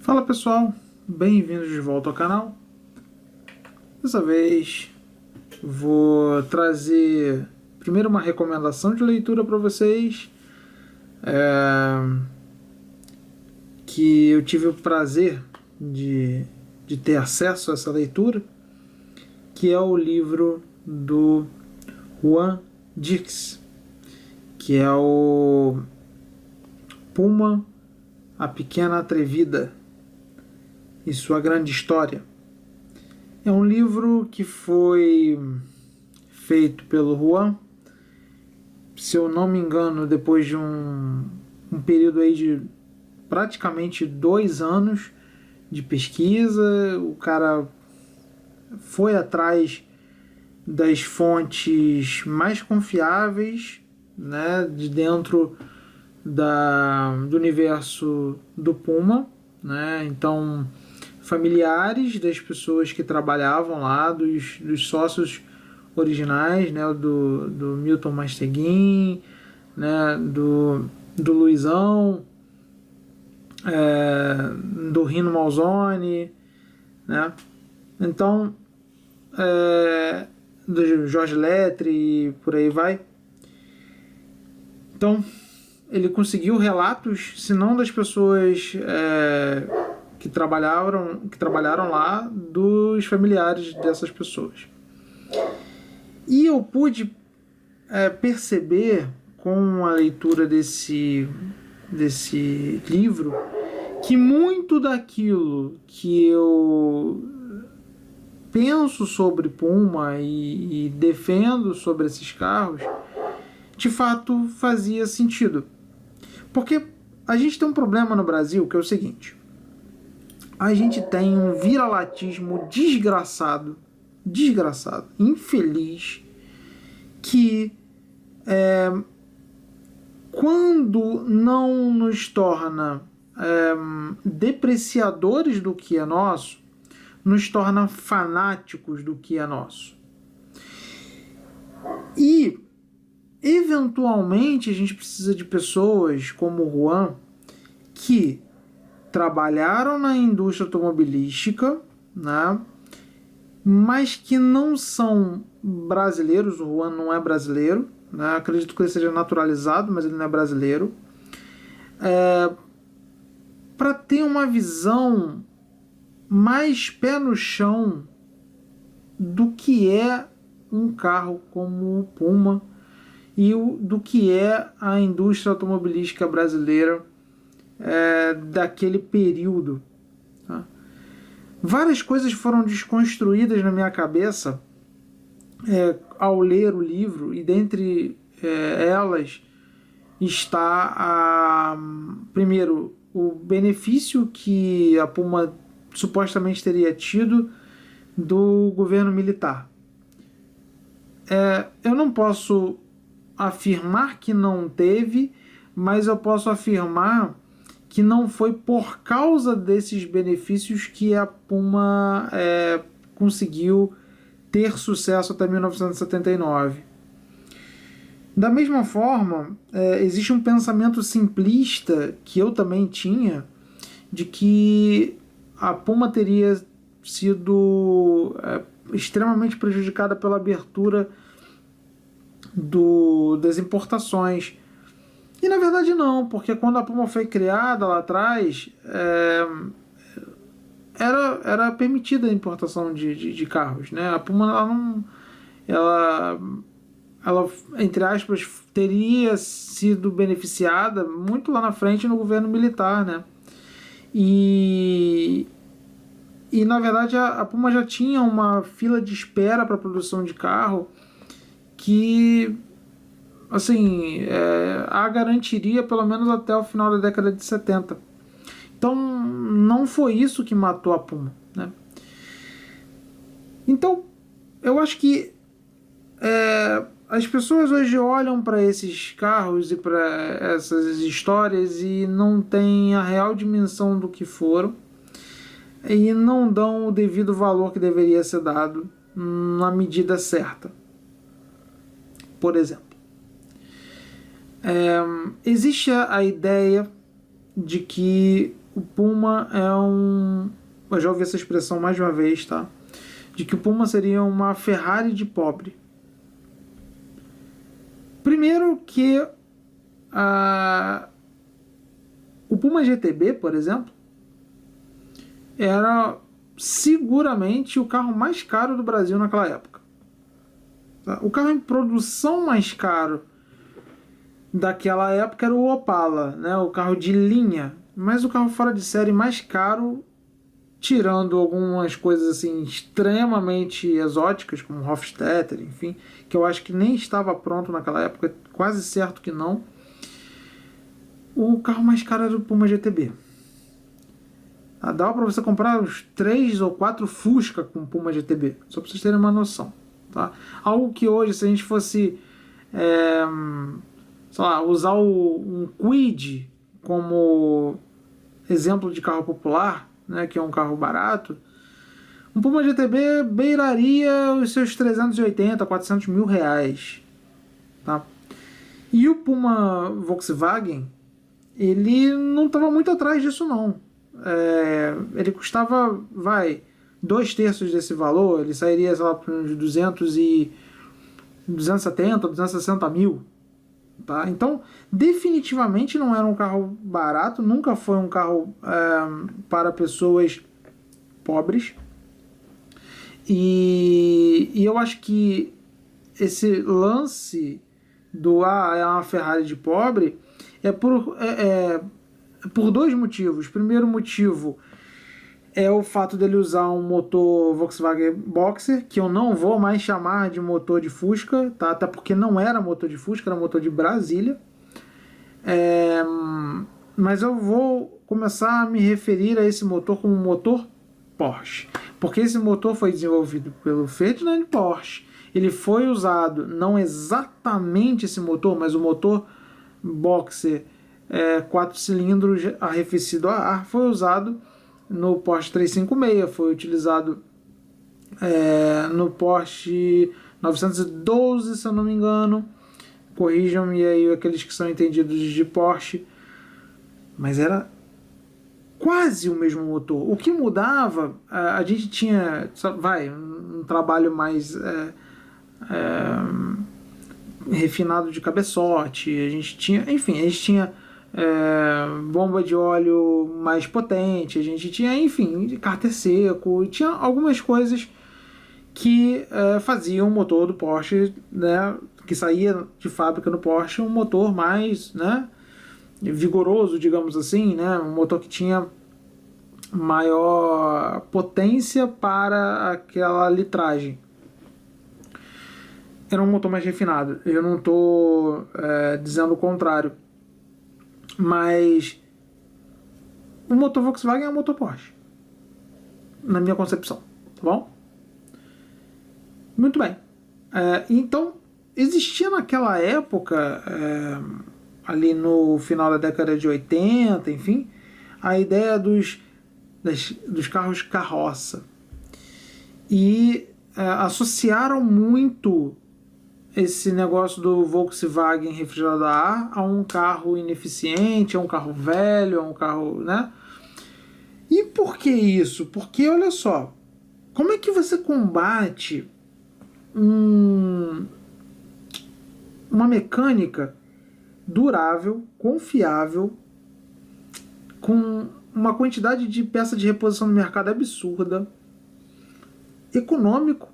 Fala pessoal, bem-vindos de volta ao canal. Dessa vez vou trazer primeiro uma recomendação de leitura para vocês, que eu tive o prazer de ter acesso a essa leitura, que é o livro do Juan Dirks, que é o Puma, a Pequena Atrevida e Sua Grande História. É um livro que foi feito pelo Juan, se eu não me engano, depois de um período aí de praticamente 2 anos de pesquisa. O cara foi atrás das fontes mais confiáveis, né, de dentro do universo do Puma, né? Então, familiares das pessoas que trabalhavam lá, dos sócios originais, né? Do Milton Masteguin, né? Do Luizão, do Rino Malzone, né? Então, do Jorge Lettre e por aí vai. Então, ele conseguiu relatos, se não das pessoas que trabalharam lá, dos familiares dessas pessoas. E eu pude perceber, com a leitura desse livro, que muito daquilo que eu penso sobre Puma e defendo sobre esses carros, de fato fazia sentido. Porque a gente tem um problema no Brasil, que é o seguinte: a gente tem um viralatismo desgraçado, infeliz, que quando não nos torna depreciadores do que é nosso, nos torna fanáticos do que é nosso. E eventualmente a gente precisa de pessoas como o Juan, que trabalharam na indústria automobilística, né, mas que não são brasileiros. O Juan não é brasileiro, né, acredito que ele seja naturalizado, mas ele não é brasileiro, para ter uma visão mais pé no chão do que é um carro como o Puma e do que é a indústria automobilística brasileira daquele período. Tá? Várias coisas foram desconstruídas na minha cabeça ao ler o livro, e dentre elas está, primeiro, o benefício que a Puma supostamente teria tido do governo militar. Eu não posso afirmar que não teve, mas eu posso afirmar que não foi por causa desses benefícios que a Puma conseguiu ter sucesso até 1979. Da mesma forma, existe um pensamento simplista que eu também tinha, de que a Puma teria sido extremamente prejudicada pela abertura das importações. E na verdade não, porque quando a Puma foi criada lá atrás, era permitida a importação de carros, né? A Puma, ela, entre aspas, teria sido beneficiada muito lá na frente no governo militar, né? E na verdade a Puma já tinha uma fila de espera para a produção de carro que, assim, a garantiria pelo menos até o final da década de 70. Então não foi isso que matou a Puma, né? Então eu acho que as pessoas hoje olham para esses carros e para essas histórias e não têm a real dimensão do que foram, e não dão o devido valor que deveria ser dado na medida certa. Por exemplo, existe a ideia de que o Puma é um... Eu já ouvi essa expressão mais de uma vez, tá? De que o Puma seria uma Ferrari de pobre. Primeiro que o Puma GTB, por exemplo, era seguramente o carro mais caro do Brasil naquela época. O carro em produção mais caro daquela época era o Opala, né? O carro de linha. Mas o carro fora de série mais caro, tirando algumas coisas assim extremamente exóticas, como o Hofstetter, enfim, que eu acho que nem estava pronto naquela época, quase certo que não. O carro mais caro era o Puma GTB. Dava para você comprar uns 3 ou 4 Fusca com Puma GTB, só para vocês terem uma noção. Tá? Algo que hoje, se a gente fosse sei lá, usar um Kwid como exemplo de carro popular, né, que é um carro barato, um Puma GTB beiraria os seus 380, 400 mil reais. Tá? E o Puma Volkswagen, ele não estava muito atrás disso não. Ele custava, 2/3 desse valor, ele sairia, sei lá, por uns 270, 260 mil. Tá? Então, definitivamente não era um carro barato, nunca foi um carro para pessoas pobres. E eu acho que esse lance do é uma Ferrari de pobre é por dois motivos. Primeiro motivo é o fato dele usar um motor Volkswagen Boxer, que eu não vou mais chamar de motor de Fusca, tá? Até porque não era motor de Fusca, era motor de Brasília. Mas eu vou começar a me referir a esse motor como motor Porsche, porque esse motor foi desenvolvido pelo Ferdinand Porsche. Ele foi usado, não exatamente esse motor, mas o motor Boxer 4 cilindros arrefecido a ar foi usado no Porsche 356, foi utilizado no Porsche 912, se eu não me engano. Corrijam-me aí aqueles que são entendidos de Porsche. Mas era quase o mesmo motor. O que mudava, a gente tinha um trabalho mais refinado de cabeçote, a gente tinha bomba de óleo mais potente, a gente tinha, enfim, cárter seco, tinha algumas coisas que faziam o motor do Porsche, né, que saía de fábrica no Porsche, um motor mais, né, vigoroso, digamos assim, né, um motor que tinha maior potência para aquela litragem. Era um motor mais refinado. Eu não estou dizendo o contrário. Mas o motor Volkswagen é um motor Porsche, na minha concepção, tá bom? Muito bem. Então, existia naquela época, ali no final da década de 80, enfim, a ideia dos carros carroça. E associaram muito esse negócio do Volkswagen refrigerado a ar a um carro ineficiente, a um carro velho, a um carro, né? E por que isso? Porque, olha só, como é que você combate uma mecânica durável, confiável, com uma quantidade de peça de reposição no mercado absurda, econômico,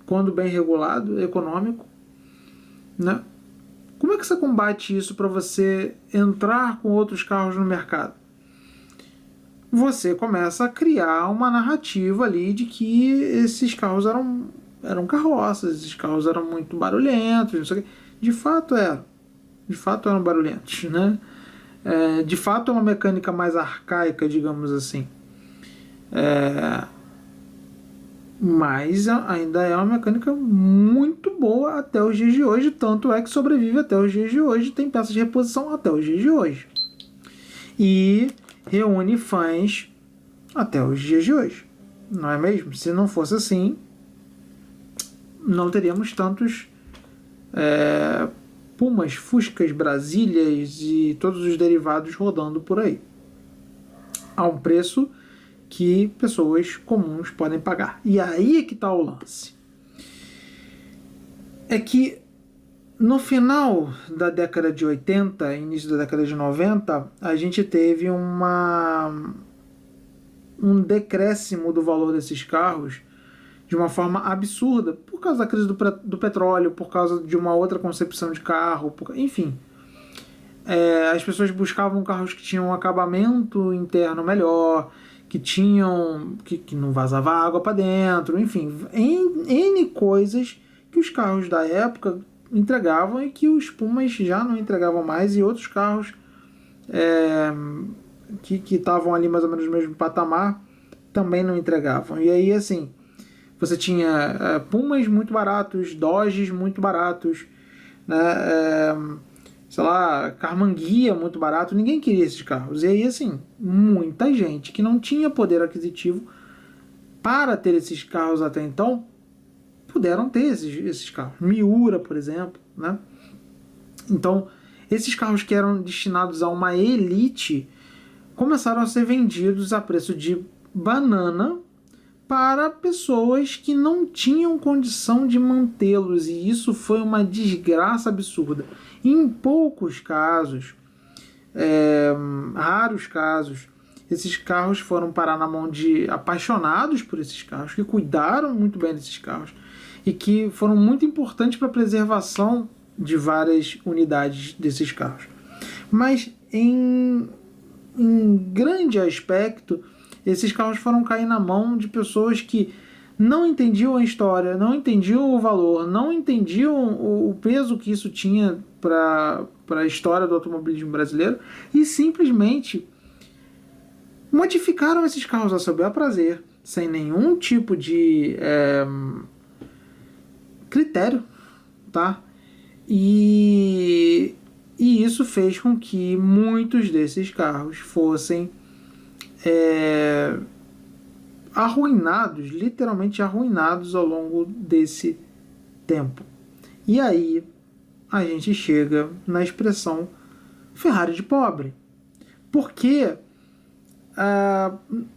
quando bem regulado, econômico, né? Como é que você combate isso para você entrar com outros carros no mercado? Você começa a criar uma narrativa ali de que esses carros eram carroças, esses carros eram muito barulhentos, não sei o quê. De fato eram barulhentos, né? De fato é uma mecânica mais arcaica, digamos assim. Mas ainda é uma mecânica muito boa até os dias de hoje, tanto é que sobrevive até os dias de hoje, tem peças de reposição até os dias de hoje. E reúne fãs até os dias de hoje, não é mesmo? Se não fosse assim, não teríamos tantos Pumas, Fuscas, Brasílias e todos os derivados rodando por aí. a um preço que pessoas comuns podem pagar. E aí é que está o lance. É que no final da década de 80, início da década de 90, a gente teve um decréscimo do valor desses carros de uma forma absurda, por causa da crise do petróleo, por causa de uma outra concepção de carro, enfim. As pessoas buscavam carros que tinham um acabamento interno melhor, que não vazava água para dentro, enfim, N coisas que os carros da época entregavam e que os Pumas já não entregavam mais, e outros carros que estavam ali mais ou menos no mesmo patamar também não entregavam. E aí, assim, você tinha Pumas muito baratos, Dodges muito baratos, né? Sei lá, Carmanguia muito barato, ninguém queria esses carros. E aí, assim, muita gente que não tinha poder aquisitivo para ter esses carros até então, puderam ter esses carros. Miura, por exemplo, né? Então, esses carros que eram destinados a uma elite começaram a ser vendidos a preço de banana para pessoas que não tinham condição de mantê-los, e isso foi uma desgraça absurda. Em poucos casos, raros casos, esses carros foram parar na mão de apaixonados por esses carros, que cuidaram muito bem desses carros e que foram muito importantes para a preservação de várias unidades desses carros. Mas em grande aspecto, esses carros foram cair na mão de pessoas que não entendiam a história, não entendiam o valor, não entendiam o peso que isso tinha para a história do automobilismo brasileiro, e simplesmente modificaram esses carros a seu bel prazer, sem nenhum tipo de critério, tá? E isso fez com que muitos desses carros fossem arruinados, literalmente arruinados ao longo desse tempo. E aí a gente chega na expressão Ferrari de pobre. Porque,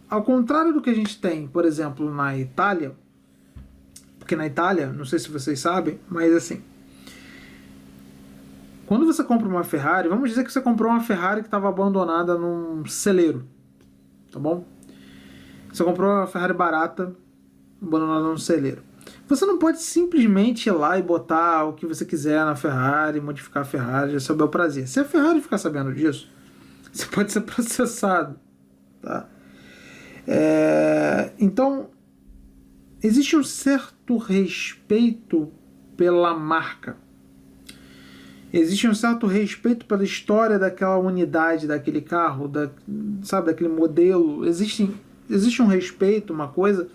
ao contrário do que a gente tem, por exemplo, na Itália, porque na Itália, não sei se vocês sabem, mas assim, quando você compra uma Ferrari, vamos dizer que você comprou uma Ferrari que estava abandonada num celeiro, tá bom? Você comprou uma Ferrari barata, abandonada num celeiro. Você não pode simplesmente ir lá e botar o que você quiser na Ferrari, modificar a Ferrari a seu bel prazer. Se a Ferrari ficar sabendo disso, você pode ser processado, tá? Então, existe um certo respeito pela marca. Existe um certo respeito pela história daquela unidade, daquele carro, daquele modelo. Existe um respeito, uma coisa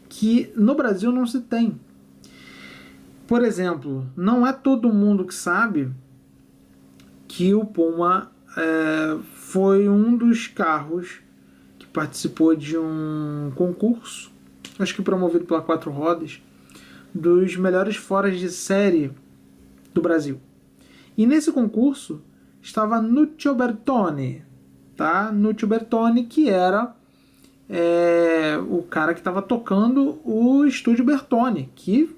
que no Brasil não se tem. Por exemplo, não é todo mundo que sabe que o Puma foi um dos carros que participou de um concurso, acho que promovido pela Quatro Rodas, dos melhores foras de série do Brasil. E nesse concurso estava Nuccio Bertone, tá? Nuccio Bertone, que era o cara que estava tocando o estúdio Bertone, que,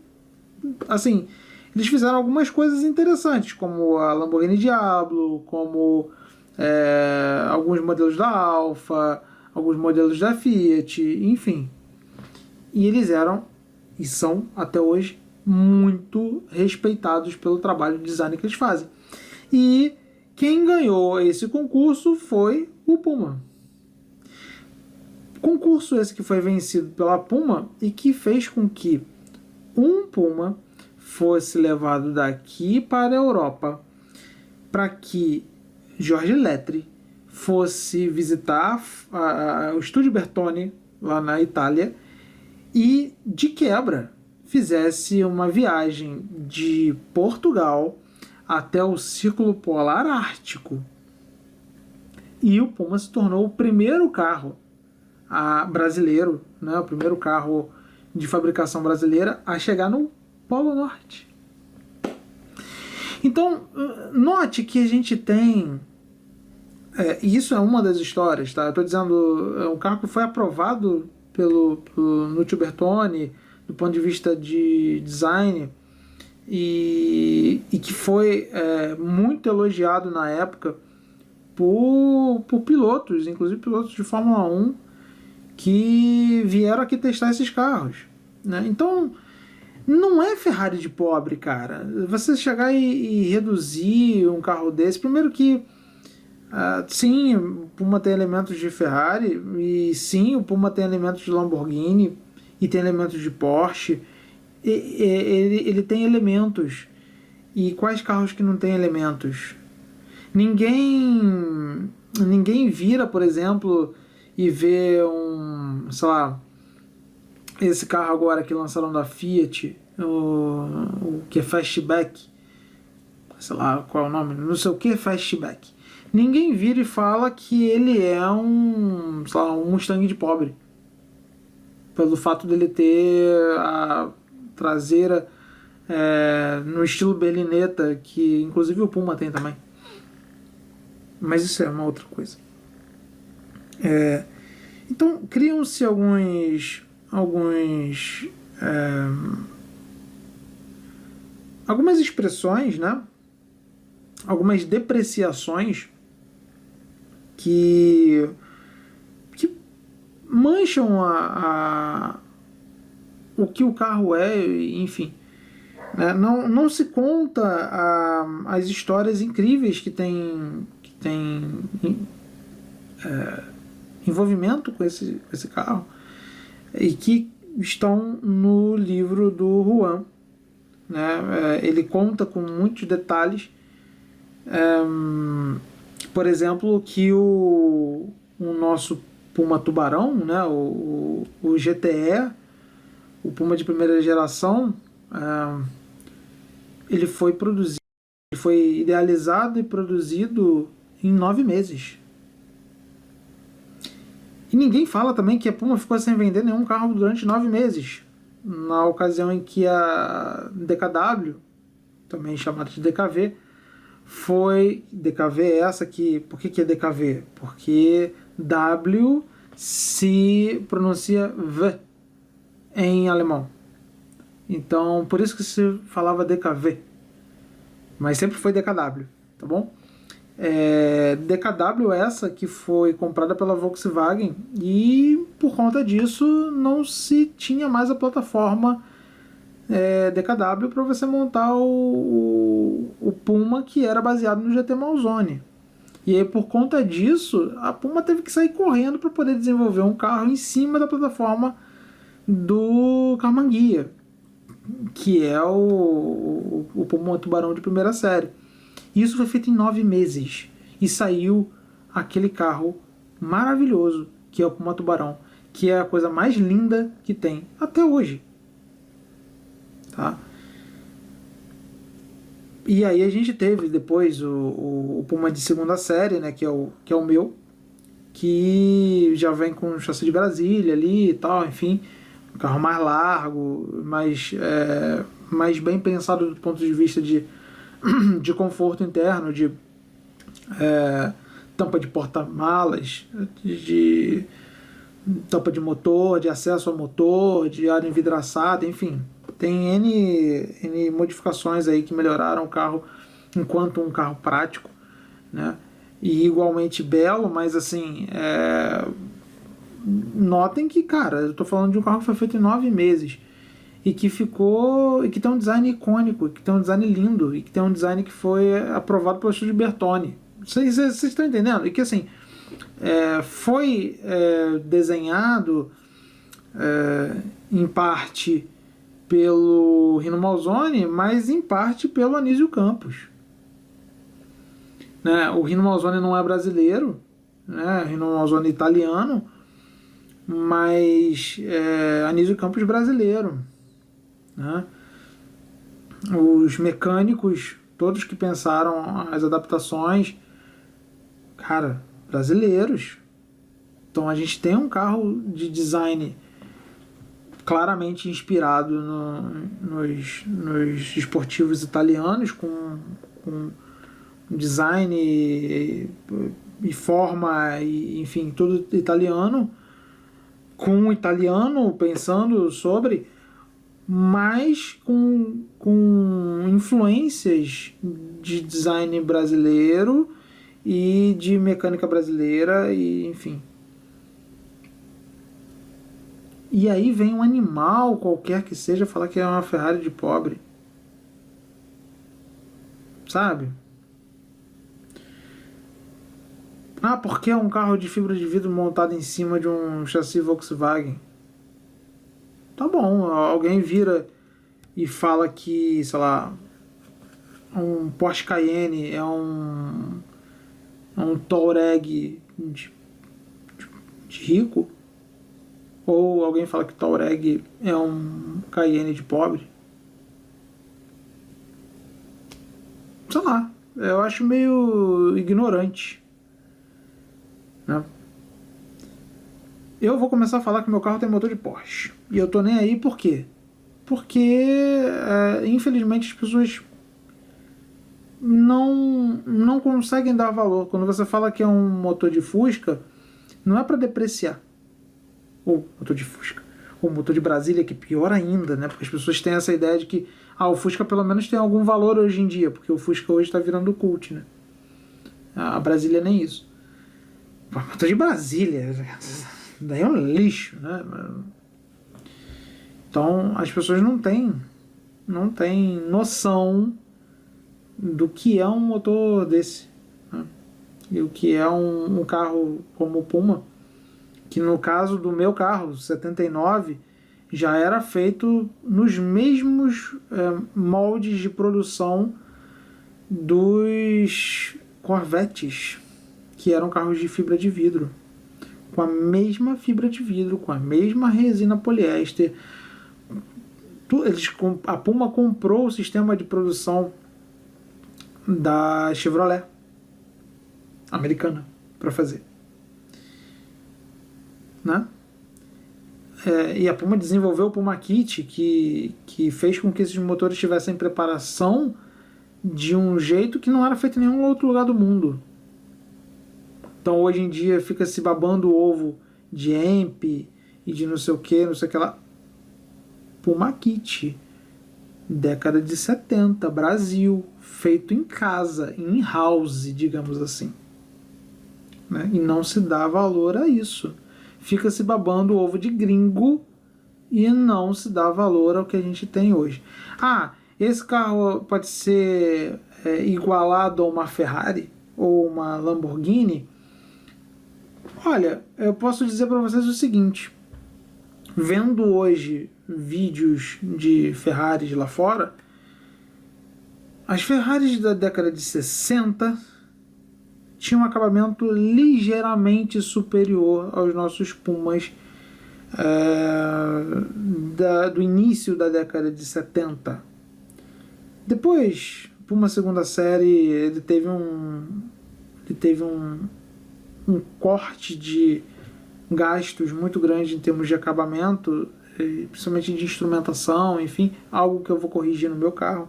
assim, eles fizeram algumas coisas interessantes, como a Lamborghini Diablo, como alguns modelos da Alfa, alguns modelos da Fiat, enfim. E eles eram, e são até hoje, muito respeitados pelo trabalho de design que eles fazem. E quem ganhou esse concurso foi o Puma. Concurso esse que foi vencido pela Puma e que fez com que um Puma fosse levado daqui para a Europa, para que Jorge Letri fosse visitar o estúdio Bertone lá na Itália e, de quebra, fizesse uma viagem de Portugal até o Círculo Polar Ártico. E o Puma se tornou o primeiro carro brasileiro, né, o primeiro carro de fabricação brasileira a chegar no Polo Norte. Então, note que a gente tem Isso é uma das histórias, tá? Eu tô dizendo, é um carro que foi aprovado pelo Nuccio Bertone, do ponto de vista de design, e que foi muito elogiado na época por pilotos, inclusive pilotos de Fórmula 1, que vieram aqui testar esses carros, né? Então, não é Ferrari de pobre, cara. Você chegar e reduzir um carro desse, primeiro que sim, o Puma tem elementos de Ferrari, e sim, o Puma tem elementos de Lamborghini, e tem elementos de Porsche, ele tem elementos. E quais carros que não tem elementos? Ninguém vira, por exemplo, e vê sei lá, esse carro agora que lançaram da Fiat, o que é Fastback, sei lá qual é o nome, não sei o que Fastback. Ninguém vira e fala que ele é sei lá, um Mustang de pobre. Pelo fato dele ter a traseira no estilo berlineta, que inclusive o Puma tem também. Mas isso é uma outra coisa. Então criam-se algumas expressões, né? Algumas depreciações que mancham o que o carro é, enfim. Né? Não se conta as histórias incríveis que tem envolvimento com esse carro e que estão no livro do Juan. Né? Ele conta com muitos detalhes, por exemplo, que o nosso Puma Tubarão, né? o GTE, o Puma de primeira geração, ele foi idealizado e produzido em 9 meses. E ninguém fala também que a Puma ficou sem vender nenhum carro durante 9 meses. Na ocasião em que a DKW, também chamada de DKV, foi... DKV é essa que... Por que é DKV? Porque W se pronuncia V em alemão. Então, por isso que se falava DKV. Mas sempre foi DKW, tá bom? DKW essa que foi comprada pela Volkswagen, e por conta disso não se tinha mais a plataforma DKW para você montar o Puma, que era baseado no GT Malzone. E aí, por conta disso, a Puma teve que sair correndo para poder desenvolver um carro em cima da plataforma do Carmanguia, que é o Puma Tubarão de primeira série. Isso foi feito em 9 meses e saiu aquele carro maravilhoso que é o Puma Tubarão, que é a coisa mais linda que tem até hoje. Tá? E aí a gente teve depois o Puma de segunda série, né, que é o meu, que já vem com chassi de Brasília ali e tal, enfim, um carro mais largo, mais bem pensado do ponto de vista de conforto interno, de tampa de porta-malas, de tampa de motor, de acesso ao motor, de ar envidraçado, enfim. Tem N modificações aí que melhoraram o carro enquanto um carro prático, né? E igualmente belo, mas assim, notem que, cara, eu tô falando de um carro que foi feito em 9 meses e que tem um design icônico, que tem um design lindo, e que tem um design que foi aprovado pelo estúdio Bertone. Vocês estão entendendo? E que assim, foi desenhado em parte pelo Rino Malzone, mas em parte pelo Anísio Campos. Né? O Rino Malzone não é brasileiro, né? O Rino Malzone é italiano, mas Anísio Campos brasileiro. Né? Os mecânicos, todos que pensaram as adaptações, cara, brasileiros. Então a gente tem um carro de design claramente inspirado nos esportivos italianos, com um design e forma, e, enfim, tudo italiano, com um italiano pensando sobre, mas com influências de design brasileiro e de mecânica brasileira, e enfim. E aí vem um animal qualquer que seja falar que é uma Ferrari de pobre. Sabe? Ah, porque é um carro de fibra de vidro montado em cima de um chassi Volkswagen. Tá bom, alguém vira e fala que, sei lá, um Porsche Cayenne é um Touareg de rico, ou alguém fala que Touareg é um Cayenne de pobre. Sei lá, eu acho meio ignorante, né? Eu vou começar a falar que meu carro tem motor de Porsche. E eu tô nem aí por quê? Porque, infelizmente, as pessoas não conseguem dar valor. Quando você fala que é um motor de Fusca, não é para depreciar o motor de Fusca. O motor de Brasília, que é pior ainda, né? Porque as pessoas têm essa ideia de que o Fusca pelo menos tem algum valor hoje em dia, porque o Fusca hoje está virando cult, né? A Brasília nem isso. O motor de Brasília, daí é um lixo, né? Então as pessoas não têm noção do que é um motor desse, né? E o que é um carro como o Puma, que no caso do meu carro, 79, já era feito nos mesmos moldes de produção dos Corvettes, que eram carros de fibra de vidro, com a mesma fibra de vidro, com a mesma resina poliéster. A Puma comprou o sistema de produção da Chevrolet americana para fazer, né? E a Puma desenvolveu o Puma Kit, que fez com que esses motores tivessem preparação de um jeito que não era feito em nenhum outro lugar do mundo. Então hoje em dia fica se babando o ovo de EMP e de não sei o que lá. Puma Kit, década de 70, Brasil, feito em casa, in house, digamos assim, né? E não se dá valor a isso. Fica se babando o ovo de gringo e não se dá valor ao que a gente tem hoje. Esse carro pode ser igualado a uma Ferrari ou uma Lamborghini? Olha, eu posso dizer para vocês o seguinte: vendo hoje vídeos de Ferraris lá fora, as Ferraris da década de 60 tinham um acabamento ligeiramente superior aos nossos Pumas do início da década de 70. Depois, Puma segunda série, ele teve um corte de gastos muito grande em termos de acabamento, principalmente de instrumentação, enfim, algo que eu vou corrigir no meu carro.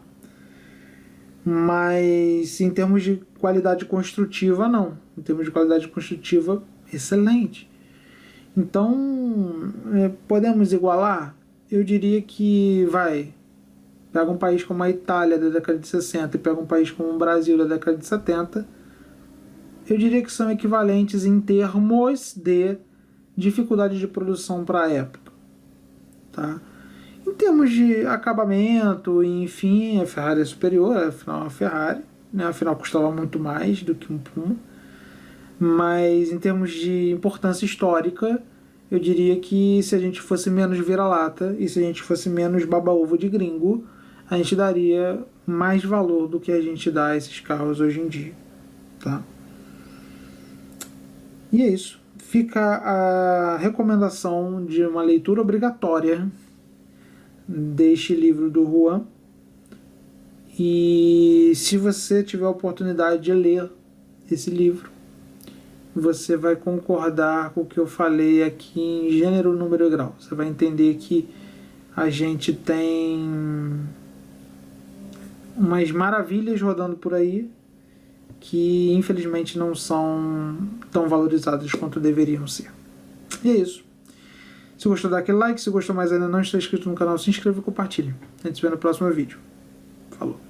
Mas em termos de qualidade construtiva, não. Em termos de qualidade construtiva, excelente. Então, podemos igualar? Eu diria que pega um país como a Itália da década de 60 e pega um país como o Brasil da década de 70, eu diria que são equivalentes em termos de dificuldade de produção para a época, tá? Em termos de acabamento, enfim, a Ferrari é superior, afinal é uma Ferrari, né? Afinal custava muito mais do que um Puma. Mas em termos de importância histórica, eu diria que se a gente fosse menos vira-lata e se a gente fosse menos baba-ovo de gringo, a gente daria mais valor do que a gente dá a esses carros hoje em dia, tá? E é isso. Fica a recomendação de uma leitura obrigatória deste livro do Juan. E se você tiver a oportunidade de ler esse livro, você vai concordar com o que eu falei aqui em gênero, número e grau. Você vai entender que a gente tem umas maravilhas rodando por aí que infelizmente não são tão valorizadas quanto deveriam ser. E é isso. Se gostou, dá aquele like. Se gostou mais ainda não está inscrito no canal, se inscreva e compartilhe. A gente se vê no próximo vídeo. Falou.